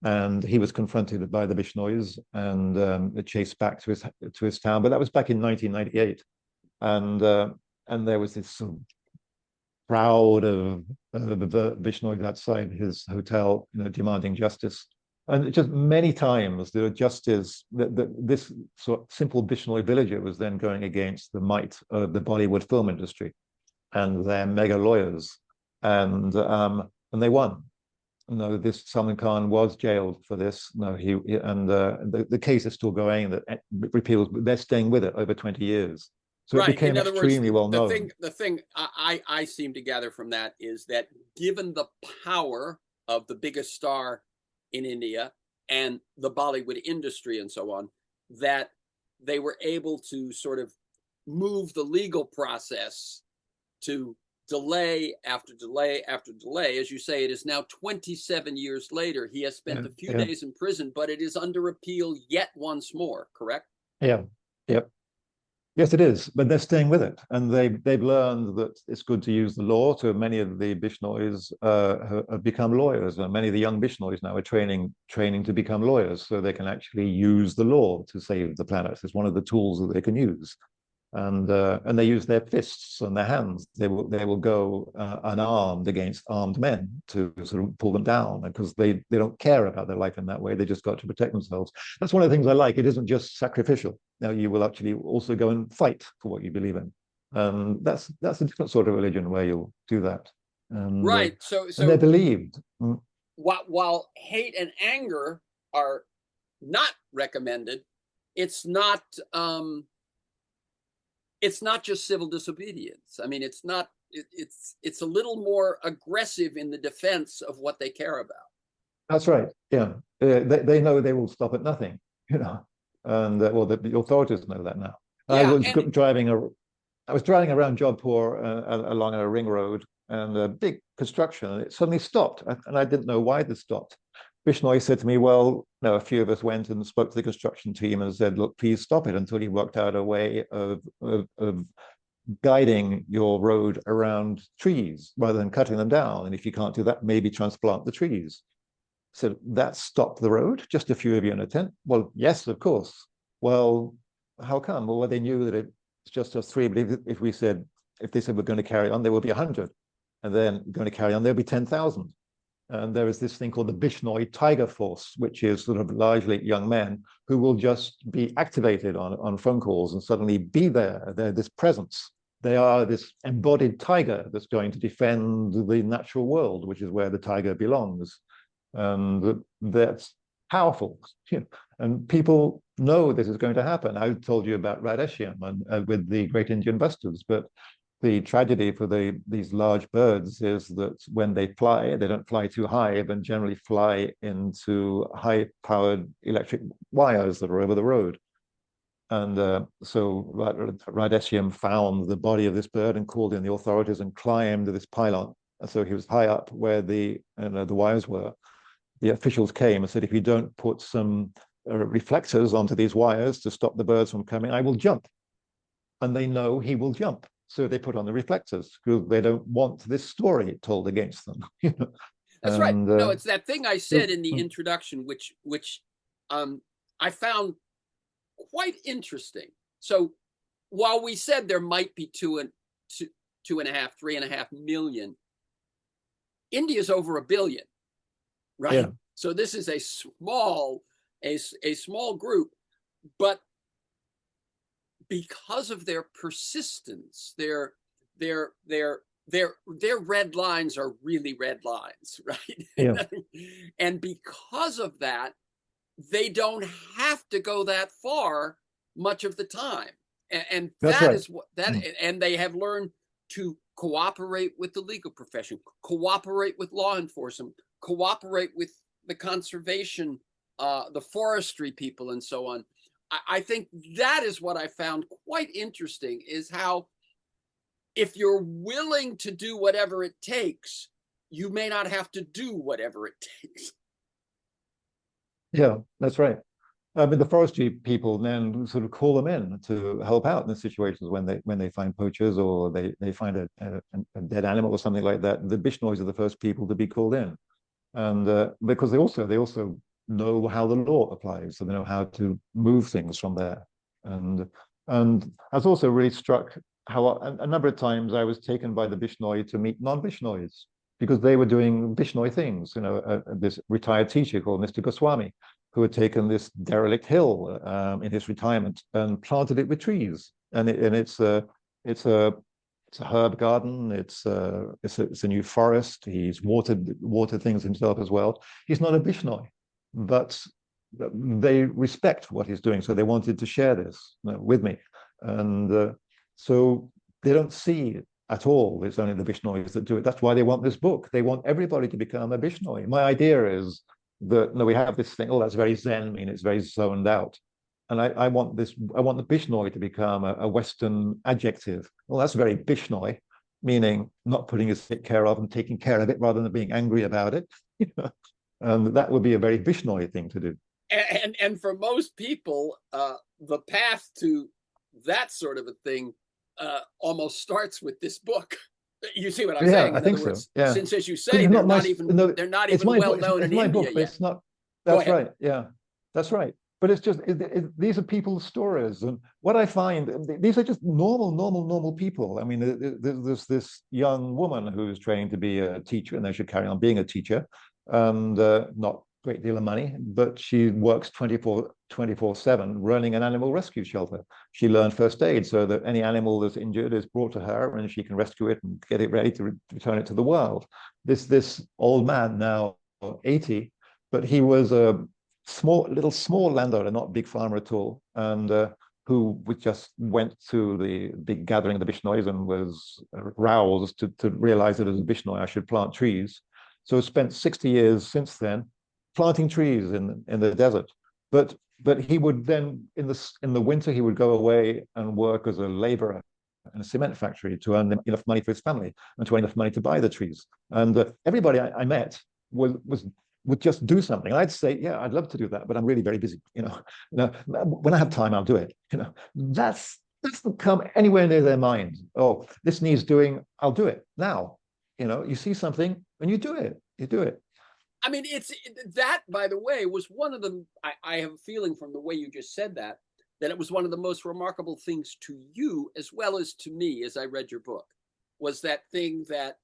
And he was confronted by the Bishnois and chased back to his town. But that was back in 1998, and and there was this sort of crowd of the Bishnoi outside his hotel, demanding justice. And just many times the justice, this sort of simple Bishnoi villager was then going against the might of the Bollywood film industry and their mega lawyers, and they won. No, this Salman Khan was jailed for this. No, the case is still going. That repeals, they're staying with it over 20 years. So it Right. became In other words, extremely well known. the thing I seem to gather from that is that given the power of the biggest star in India and the Bollywood industry and so on, that they were able to sort of move the legal process to delay after delay after delay. As you say, it is now 27 years later. He has spent a few days in prison, but it is under appeal yet once more, correct? Yeah. Yep. Yes, it is, but they're staying with it, and they've learned that it's good to use the law. So many of the Bishnois have become lawyers, and many of the young Bishnois now are training to become lawyers, so they can actually use the law to save the planet. It's one of the tools that they can use, and they use their fists and their hands. They will go unarmed against armed men to sort of pull them down, because they don't care about their life in that way. They just got to protect themselves. That's one of the things I like. It isn't just sacrificial. Now you will actually also go and fight for what you believe in. That's a different sort of religion where you'll do that. And, right. And they're believed. While hate and anger are not recommended, it's not just civil disobedience. I mean, it's a little more aggressive in the defense of what they care about. That's right. Yeah, they know they will stop at nothing. And well, the authorities know that now. Yeah, I was driving around Jodhpur along a ring road, and a big construction, and it suddenly stopped, and I didn't know why this stopped. Bishnoi said to me, well, no, a few of us went and spoke to the construction team and said, look, please stop it until you worked out a way of guiding your road around trees rather than cutting them down. And if you can't do that, maybe transplant the trees. So that stopped the road, just a few of you in a tent. Well, yes, of course. Well, how come? Well, they knew that it's just us three, but if they said we're going to carry on, there will be 100. And then going to carry on, there'll be 10,000. And there is this thing called the Bishnoi Tiger Force, which is sort of largely young men who will just be activated on phone calls and suddenly be there. They're this presence. They are this embodied tiger that's going to defend the natural world, which is where the tiger belongs. And that's powerful. And people know this is going to happen. I told you about Radheshyam and with the great Indian bustard, but the tragedy for these large birds is that when they fly, they don't fly too high, but generally fly into high-powered electric wires that are over the road. And so Radheshyam found the body of this bird and called in the authorities and climbed this pylon. And so he was high up where the wires were. The officials came and said, if you don't put some reflectors onto these wires to stop the birds from coming, I will jump. And they know he will jump. So they put on the reflectors because they don't want this story told against them. That's right. No, it's that thing I said in the introduction, which I found quite interesting. So while we said there might be 2.5, 3.5 million, India's over 1 billion, right? Yeah. So this is a small group, but because of their persistence, their red lines are really red lines, right? Yeah. And because of that, they don't have to go that far much of the time. And that right. is what that and they have learned to cooperate with the legal profession, cooperate with law enforcement, cooperate with the conservation, the forestry people, and so on. I think that is what I found quite interesting, is how if you're willing to do whatever it takes, you may not have to do whatever it takes. Yeah, that's right. I mean, the forestry people then sort of call them in to help out in the situations when they find poachers or they find a dead animal or something like that. The Bishnois are the first people to be called in, and because they also know how the law applies, so they know how to move things from there. And I was also really struck how a number of times I was taken by the Bishnoi to meet non-Bishnois because they were doing Bishnoi things. You know, this retired teacher called Mr. Goswami, who had taken this derelict hill in his retirement and planted it with trees. And it's a it's a herb garden. It's a new forest. He's watered things himself as well. He's not a Bishnoi, but they respect what he's doing, so they wanted to share this, you know, with me, and so they don't see at all it's only the Bishnois that do it. That's why they want this book. They want everybody to become a Bishnoi. My idea is that no, we have this thing. Oh, that's very Zen. I mean, it's very zoned out. And I want this. I want the Bishnoi to become a Western adjective. Well, that's very Bishnoi, meaning not putting his care of and taking care of it rather than being angry about it. And that would be a very Bishnoi thing to do. And for most people, the path to that sort of a thing almost starts with this book. You see what I'm saying? I think so. Yeah, since, as you say, they're not even well known in India yet. It's not. That's right. Yeah, that's right. But it's just these are people's stories, and what I find, these are just normal people. I mean, there's this young woman who's training to be a teacher, and they should carry on being a teacher, and not a great deal of money, but she works 24/7 running an animal rescue shelter. She learned first aid so that any animal that's injured is brought to her, and she can rescue it and get it ready to return it to the wild. This old man, now 80, but he was a small landowner, not big farmer at all, and who just went to the big gathering of the Bishnois and was roused to realize that as a Bishnoi I should plant trees. So spent 60 years since then planting trees in the desert. But he would then in the winter he would go away and work as a laborer in a cement factory to earn enough money for his family and to earn enough money to buy the trees. And everybody I met would just do something. I'd say, yeah, I'd love to do that, but I'm really very busy. Now, when I have time, I'll do it. That doesn't come anywhere near their mind. Oh, this needs doing. I'll do it now. You see something and you do it. You do it. I mean, that, by the way, was one of the. I have a feeling from the way you just said that it was one of the most remarkable things to you as well as to me as I read your book, was that thing that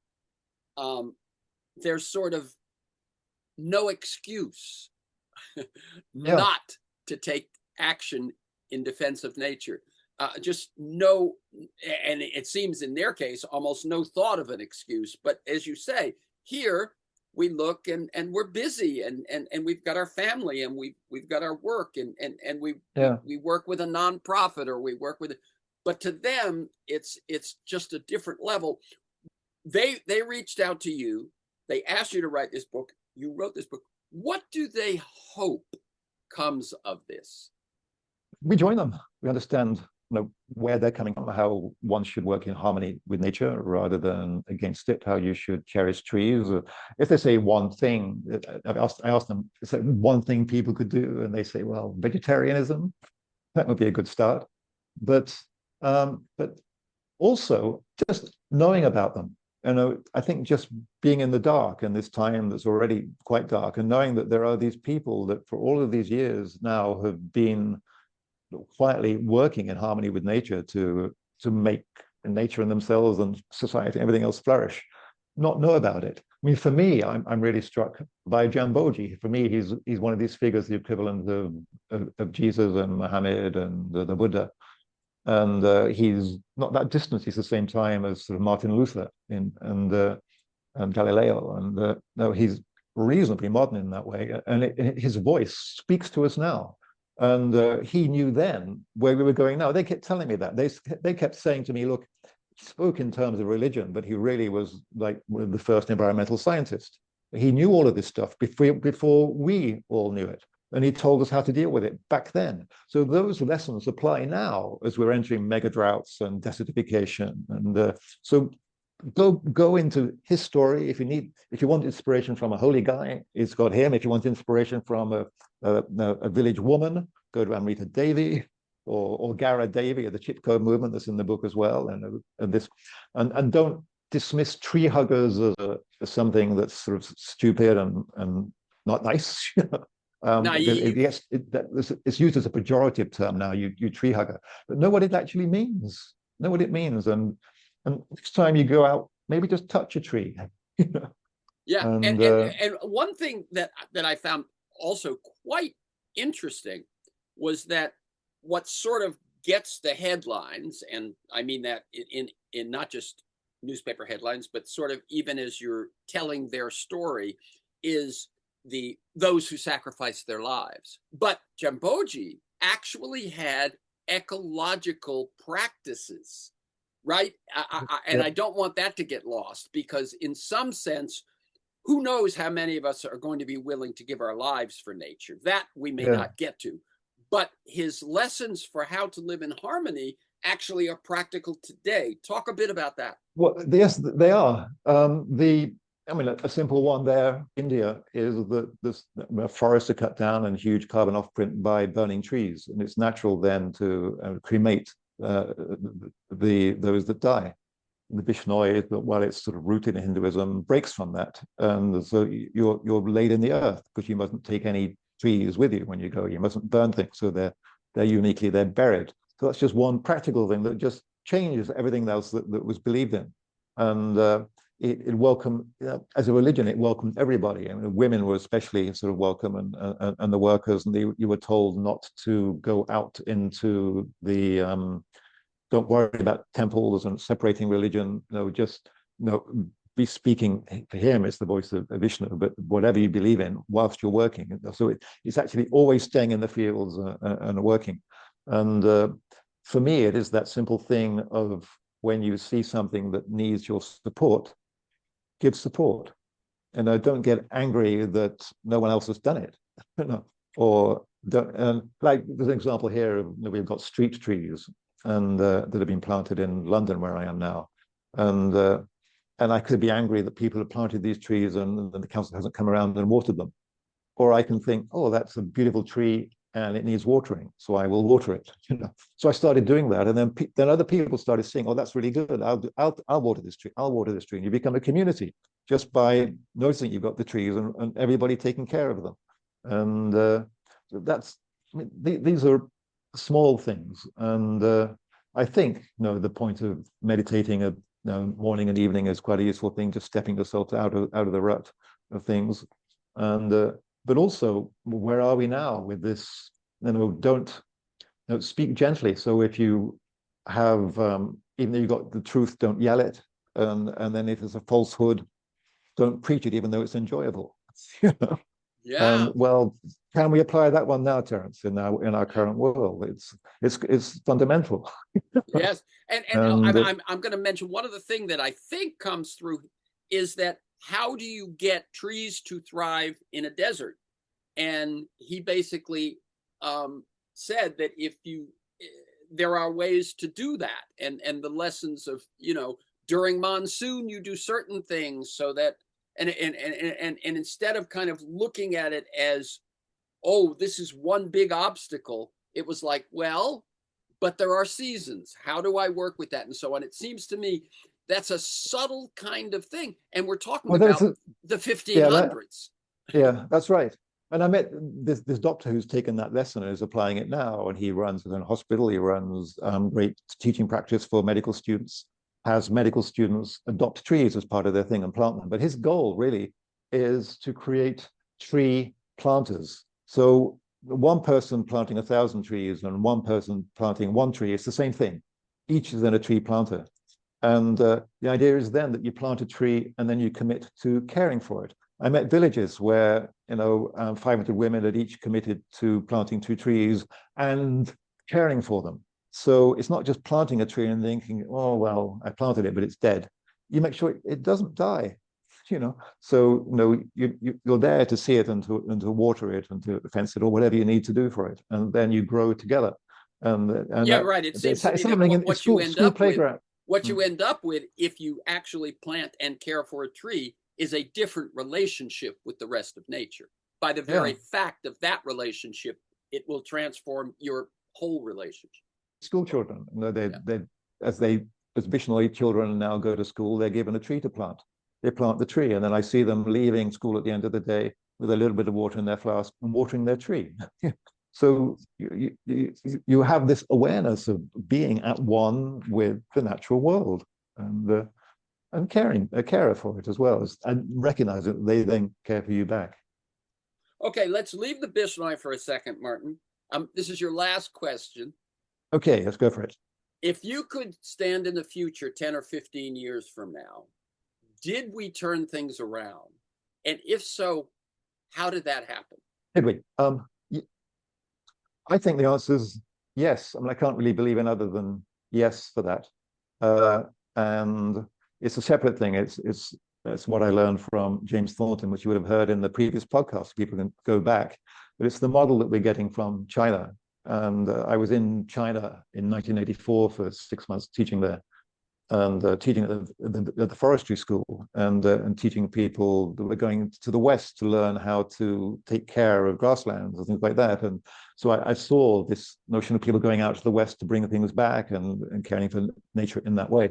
there's sort of no excuse not to take action in defense of nature. Just no, and it seems in their case, almost no thought of an excuse. But as you say, here we look and we're busy and we've got our family and we've got our work and we work with a nonprofit or we work with, but to them, it's just a different level. They reached out to you. They asked you to write this book. You wrote this book. What do they hope comes of this? We join them. We understand where they're coming from, how one should work in harmony with nature rather than against it, how you should cherish trees. If they say one thing, I asked them, is there one thing people could do? And they say, well, vegetarianism, that would be a good start. But also just knowing about them. I think just being in the dark in this time that's already quite dark and knowing that there are these people that for all of these years now have been quietly working in harmony with nature to make nature and themselves and society and everything else flourish, not know about it. I mean, for me, I'm really struck by Jamboji. For me, he's one of these figures, the equivalent of Jesus and Muhammad and the Buddha. And he's not that distant. He's the same time as sort of Martin Luther and Galileo. And no, he's reasonably modern in that way. And his voice speaks to us now. And he knew then where we were going now. They kept telling me that. They kept saying to me, look, he spoke in terms of religion, but he really was like one of the first environmental scientists. He knew all of this stuff before we all knew it. And he told us how to deal with it back then. So those lessons apply now as we're entering mega droughts and desertification. And so go into his story. If you want inspiration from a holy guy, it's got him. If you want inspiration from a village woman, go to Amrita Devi or Gara Devi of the Chipko movement that's in the book as well. And don't dismiss tree huggers as something that's sort of stupid and not nice. It's used as a pejorative term now, you tree hugger, but know what it actually means. know what it means, and next time you go out, maybe just touch a tree. You know? Yeah, And and one thing that I found also quite interesting was that what sort of gets the headlines, and I mean that in not just newspaper headlines, but sort of even as you're telling their story, is those who sacrificed their lives. But Jamboji actually had ecological practices, right? And yeah, I don't want that to get lost, because in some sense, who knows how many of us are going to be willing to give our lives for nature? That we may yeah. not get to. But his lessons for how to live in harmony actually are practical today. Talk a bit about that. Well, yes, they are. I mean, a simple one there, India, is that this forests are cut down and huge carbon offprint by burning trees, and it's natural then to cremate those that die. The Bishnoi, while it's sort of rooted in Hinduism, breaks from that, and so you're laid in the earth because you mustn't take any trees with you when you go. You mustn't burn things, so they're buried. So that's just one practical thing that just changes everything else that was believed in, and it welcomed, as a religion, it welcomed everybody. I mean, women were especially sort of welcome, and the workers, and you were told not to go out into the don't worry about temples and separating religion. Just be speaking. For him, it's the voice of Vishnu, but whatever you believe in, whilst you're working. So it's actually always staying in the fields and working. And for me, it is that simple thing of when you see something that needs your support, give support. And don't get angry that no one else has done it. Or don't, and like there's an example here of, we've got street trees and that have been planted in London where I am now, and I could be angry that people have planted these trees and the council hasn't come around and watered them, or I can think, oh, that's a beautiful tree and it needs watering, so I will water it. So I started doing that, and then other people started saying, oh, that's really good. I'll water this tree. I'll water this tree, and you become a community just by noticing you've got the trees and everybody taking care of them, and that's these are small things, and I think the point of meditating morning and evening is quite a useful thing, just stepping yourself out of the rut of things, and but also where are we now with this? Don't speak gently. So if you have, even though you got the truth, don't yell it, and then if it's a falsehood, don't preach it, even though it's enjoyable. Yeah. Well, can we apply that one now, Terence, in our current world? It's fundamental. Yes, and And I'm going to mention one other thing that I think comes through is that how do you get trees to thrive in a desert? And he basically said that there are ways to do that, and the lessons of during monsoon you do certain things so that and instead of kind of looking at it as, oh, this is one big obstacle, it was like, well, but there are seasons. How do I work with that? And so on. It seems to me that's a subtle kind of thing. And we're talking about the yeah, 1500s. yeah, that's right. And I met this doctor who's taken that lesson and is applying it now. And he runs a hospital. He runs great teaching practice for medical students, has medical students adopt trees as part of their thing and plant them. But his goal really is to create tree planters. So one person planting 1,000 trees and one person planting one tree, it's the same thing. Each is then a tree planter. And the idea is then that you plant a tree and then you commit to caring for it. I met villages where 500 women had each committed to planting 2 trees and caring for them. So it's not just planting a tree and thinking, oh, well, I planted it, but it's dead. You make sure it doesn't die. So you're there to see it and to water it and to fence it or whatever you need to do for it, and then you grow together. And yeah, right. It seems to me that what you end up with, what you end up with, if you actually plant and care for a tree, is a different relationship with the rest of nature. By the very fact of that relationship, it will transform your whole relationship. School children, as Bishnoi children now go to school, they're given a tree to plant. They plant the tree, and then I see them leaving school at the end of the day with a little bit of water in their flask and watering their tree. So you have this awareness of being at one with the natural world, and caring, a carer for it as well, and recognize that they then care for you back. Okay, let's leave the Bishnoi for a second, Martin. This is your last question. Okay, let's go for it. If you could stand in the future 10 or 15 years from now, did we turn things around? And if so, how did that happen? Did we? I think the answer is yes. I mean, I can't really believe in other than yes for that. And it's a separate thing. It's what I learned from James Thornton, which you would have heard in the previous podcast. People can go back, but it's the model that we're getting from China. And I was in China in 1984 for 6 months teaching there, and teaching at the forestry school, and teaching people that were going to the West to learn how to take care of grasslands and things like that. And so I saw this notion of people going out to the West to bring things back and caring for nature in that way.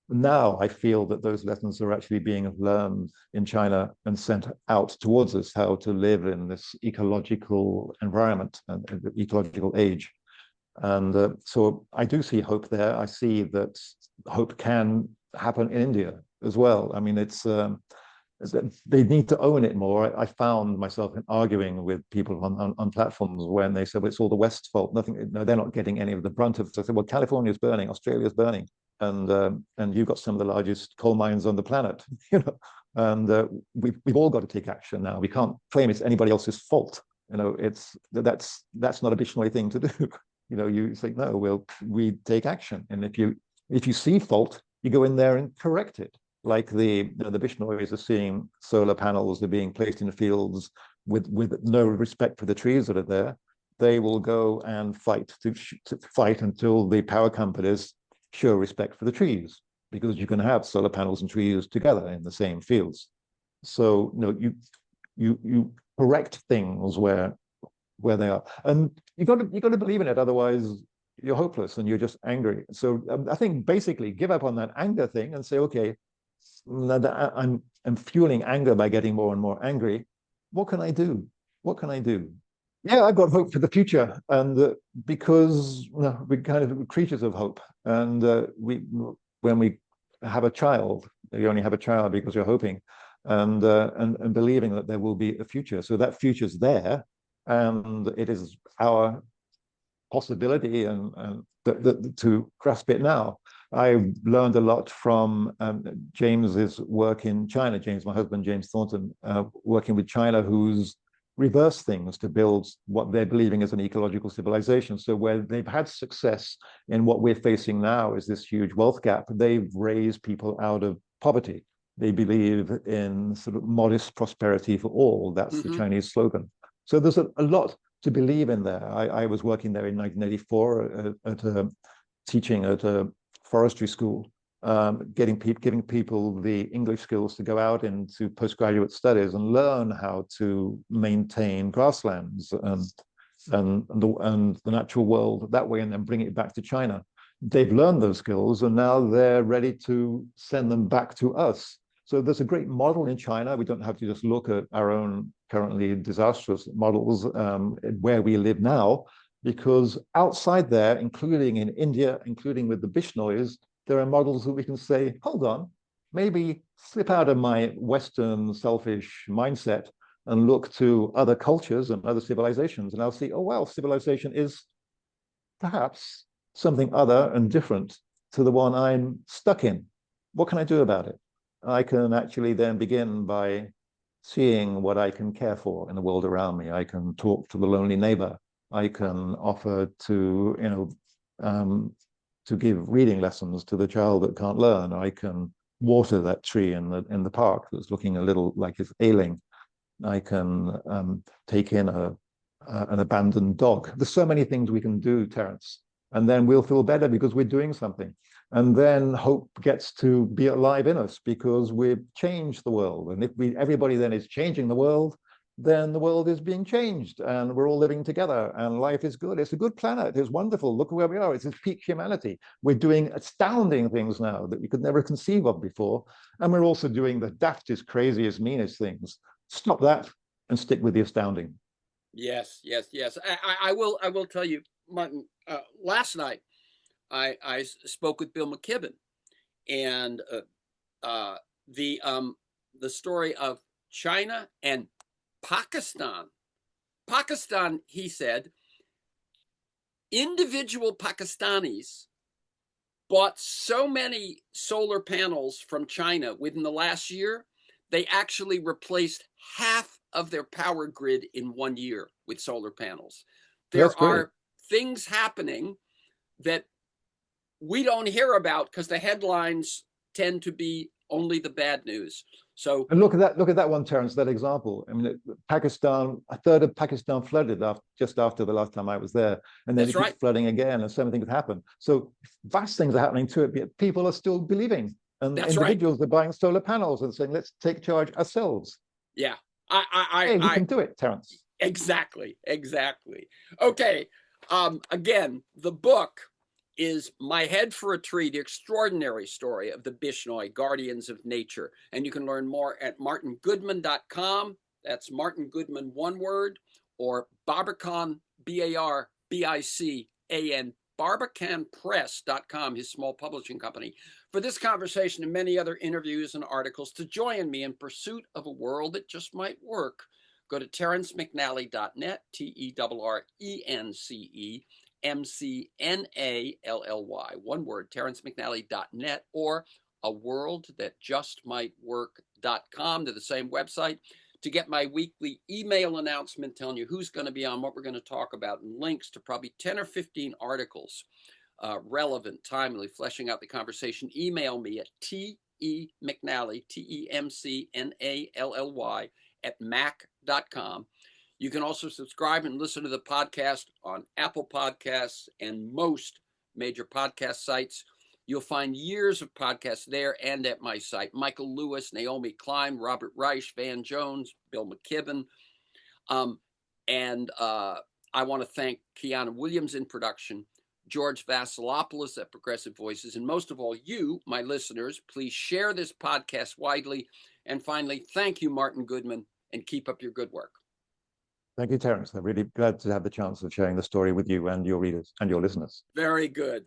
Now I feel that those lessons are actually being learned in China and sent out towards us, how to live in this ecological environment and ecological age. And so I do see hope there. I see that hope can happen in India as well. I mean, they need to own it more. I found myself arguing with people on platforms when they said, well, it's all the West's fault. Nothing, no, they're not getting any of the brunt of it. So I said, well, California's burning, Australia's burning, and you've got some of the largest coal mines on the planet, you know, and we've all got to take action now. We can't claim it's anybody else's fault. You know, that's not a Bishnoi thing to do. You know, you say, no, we take action. And if you see fault, you go in there and correct it. Like the Bishnois are seeing solar panels that are being placed in fields with no respect for the trees that are there. They will go and fight to fight until the power companies show respect for the trees, because you can have solar panels and trees together in the same fields. So you correct things where they are, and you got to believe in it. Otherwise, you're hopeless and you're just angry. So I think basically give up on that anger thing and say, okay, I'm fueling anger by getting more and more angry. What can I do? What can I do? Yeah, I've got hope for the future, and because we're kind of creatures of hope. And when we have a child, you only have a child because you're hoping, and believing that there will be a future. So that future's there, and it is our possibility and to grasp it now. I learned a lot from James's work in China. James, my husband, James Thornton, working with China, who's reversed things to build what they're believing is an ecological civilization. So where they've had success in what we're facing now is this huge wealth gap, they've raised people out of poverty. They believe in sort of modest prosperity for all. That's the Chinese slogan. So there's a lot to believe in there. I was working there in 1984 teaching at a forestry school, giving people the English skills to go out into postgraduate studies and learn how to maintain grasslands and the natural world that way, and then bring it back to China. They've learned those skills, and now they're ready to send them back to us. So there's a great model in China. We don't have to just look at our own currently disastrous models where we live now, because outside there, including in India, including with the Bishnois, there are models that we can say, hold on, maybe slip out of my Western selfish mindset and look to other cultures and other civilizations. And I'll see, oh, well, civilization is perhaps something other and different to the one I'm stuck in. What can I do about it? I can actually then begin by seeing what I can care for in the world around me. I can talk to the lonely neighbor. I can offer to, to give reading lessons to the child that can't learn. I can water that tree in the park that's looking a little like it's ailing. I can take in an abandoned dog. There's so many things we can do, Terence, and then we'll feel better because we're doing something. And then hope gets to be alive in us because we've changed the world. And if everybody then is changing the world, then the world is being changed and we're all living together and life is good. It's a good planet. It's wonderful. Look where we are. It's peak humanity. We're doing astounding things now that we could never conceive of before. And we're also doing the daftest, craziest, meanest things. Stop that and stick with the astounding. Yes, yes, yes. I will tell you, Martin. Last night, I spoke with Bill McKibben, and uh, the um, the story of China and Pakistan. Pakistan, he said, individual Pakistanis bought so many solar panels from China within the last year, they actually replaced half of their power grid in 1 year with solar panels. That's There great. are things happening that we don't hear about because the headlines tend to be only the bad news. So And look at that! Look at that one, Terence. That example. I mean, Pakistan. A third of Pakistan flooded just after the last time I was there, and then that's it keeps right. flooding again, and so many things happen. So vast things are happening to it. Yet people are still believing, and That's right. individuals are buying solar panels and saying, "Let's take charge ourselves." Yeah. Hey, we I can do it, Terence. exactly, exactly. Okay. Again, the book is My Head for a Tree, the extraordinary story of the Bishnoi, guardians of nature. And you can learn more at martingoodman.com. That's Martin Goodman, one word, or Barbican, Barbican, barbicanpress.com, his small publishing company. For this conversation and many other interviews and articles, to join me in pursuit of a world that just might work, go to terrencemcnally.net, TERRENCEMCNALLY, one word, terrencemcnally.net, or aworldthatjustmightwork.com, to the same website, to get my weekly email announcement telling you who's going to be on, what we're going to talk about, and links to probably 10 or 15 articles, relevant, timely, fleshing out the conversation. Email me at TEMcNally, TEMCNALLY, at mac.com. You can also subscribe and listen to the podcast on Apple Podcasts and most major podcast sites. You'll find years of podcasts there and at my site. Michael Lewis, Naomi Klein, Robert Reich, Van Jones, Bill McKibben. And I want to thank Kiana Williams in production, George Vasilopoulos at Progressive Voices, and most of all, you, my listeners. Please share this podcast widely. And finally, thank you, Martin Goodman, and keep up your good work. Thank you, Terence. I'm really glad to have the chance of sharing the story with you and your readers and your listeners. Very good.